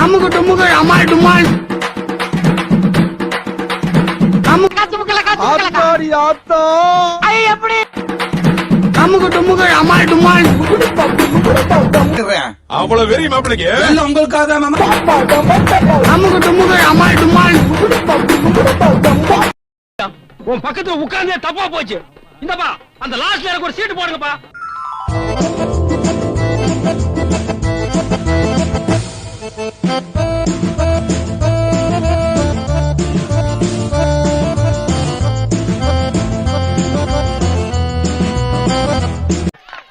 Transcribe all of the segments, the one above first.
அமுகு டுமுகு அமால் டுமால் அமுகு டுமுகு அமால் டுமால் அவ்வளவு வெறி மாப்பிளைக்கு உங்களுக்காக அமுகு டுமுகு அமால் டுமால் உன் பக்கத்துல உட்கார்ந்தே தப்பா போச்சு. இந்தப்பா அந்த லாஸ்ட்ல எனக்கு ஒரு சீட்டு போடுங்கப்பா.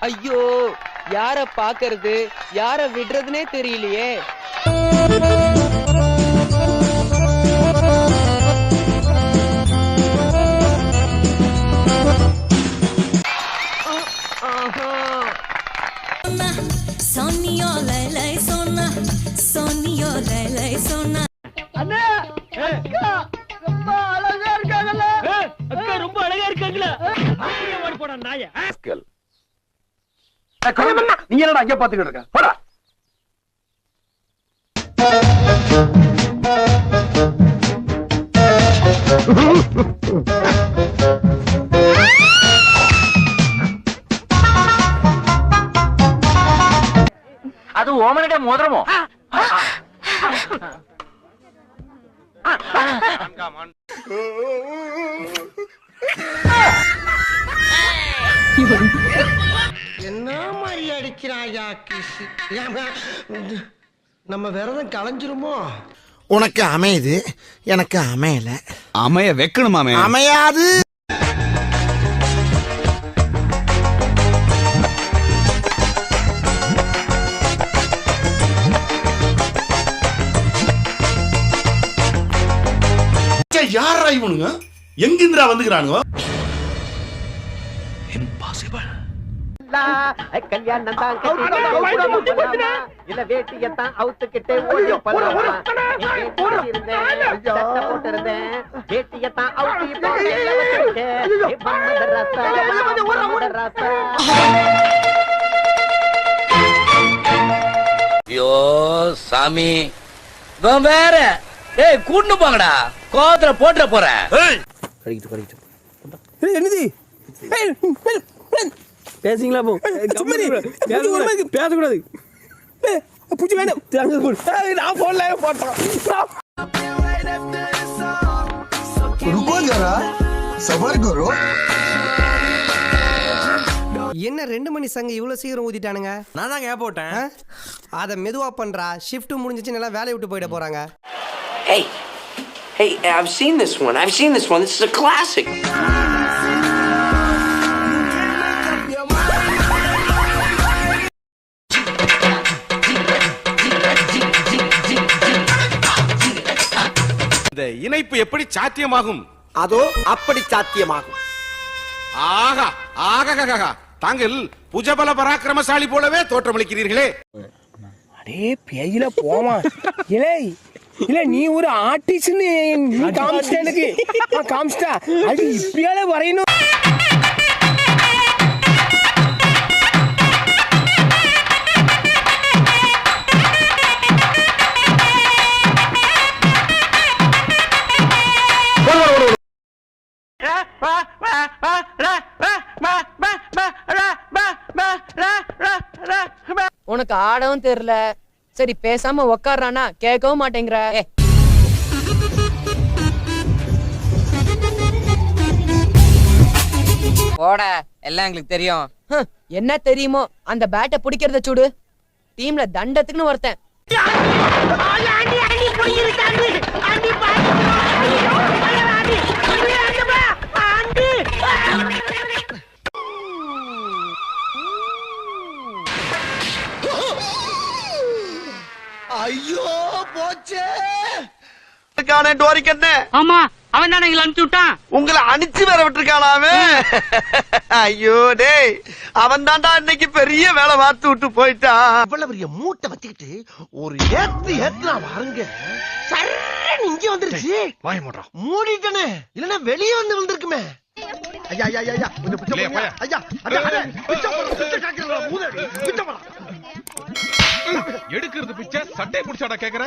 ஐயோ, யார பாக்குறது யார விடுறதுனே தெரியலையே. Sonio lele sona, sonio lele sona. அண்ணா, அக்கா ரொம்ப அழகா இருக்காங்கல்ல. அக்கா ரொம்ப அழகா இருக்காங்கல்ல. அப்படியே ஓடி போடா நாயே. நீ என்னடா அங்க பாத்துக்கிட்டு இருக்க? போடா. அது ஓமனடே மோதிரமோ? என்ன மாதிரி அடிக்கிறாயா கிஷி? நம்ம விரதம் களைஞ்சிருமோ? உனக்கு அமையுது, எனக்கு அமையல. அமைய வைக்கணுமாமே. அமையாது. யாரா இவனுங்க? எங்கிந்திரா வந்துக்கிறானுங்க? கல்யாணம் தான் இல்ல வேட்டியத்தான் அவுத்துக்கிட்டே ஓடி போட்டிருந்தேன். வேட்டியத்தான் ஐயோ சாமி வேற கூட்டு போங்கடா. கோவத்துல போட்டுற போறேன். என்னது பேசிங்களா? பேசக்கூடாது. பூச்சி வேணும். நான் போடல போட்டோம். என்ன 2 மணி சங்க இவ்வளவு சீக்கிரம் ஊதிட்டானுங்க? நான் தான் கேப் போட்டேன். அத மெதுவா பண்றா. ஷிஃப்ட் முடிஞ்சிச்சு, நல்லா வேலையை விட்டு போயிட போறாங்க. Hey, I've seen this one. This is a classic. இந்த இணைப்பு எப்படி சாத்தியமாகும்? அதோ அப்படி சாத்தியமாகும். ஆகா ஆகா, தாங்கள் புஜபல பராக்கிரமசாலி போலவே தோற்றமளிக்கிறீர்களே. அடே பேயில போமா. இல்ல நீ ஒரு ஆர்டிஸ்ட்னு நீ காமிச்சிட்ட எனக்கு. காமிச்சிட்டா அது இப்பயால வரையணும். உனக்கு ஆடவும் தெரியல. சரி பேசாம உக்காரானா கேட்கவும் மாட்டேங்கிற. போட, எல்லாம் எங்களுக்கு தெரியும். என்ன தெரியுமோ அந்த பேட்டை பிடிக்கிறத சூடு. டீம்ல தண்டத்துக்குன்னு ஒருத்தன். ஐயோ போச்சே. ஆமா, அவன் தானே எங்களை அனுப்பிச்சு விட்டான். உங்களை அனுப்பிச்சு வேற விட்டுருக்கானாமே. ஐயோ டேய், அவன் தான்டா இன்னைக்கு பெரிய வேலை பார்த்து விட்டு போயிட்டான். இவ்வளவு பெரிய மூட்டை வச்சுக்கிட்டு ஒரு ஏத்துனா வாருங்க. சரண் இங்க வந்துருச்சு. வாய மூடுறா. மூடிட்டனே, இல்லன்னா வெளியே வந்து வந்திருக்குமே. ஐயா ஐயா ஐயா கொஞ்சம் பிச்சை போடுங்க. ஐயா அட பிச்சை போடுங்க. பிச்சை காக்கிறல மூதேவி. பிச்சை போடுங்க. எடுக்கிறது பிச்சை சட்டை புடிச்சாடா கேக்குற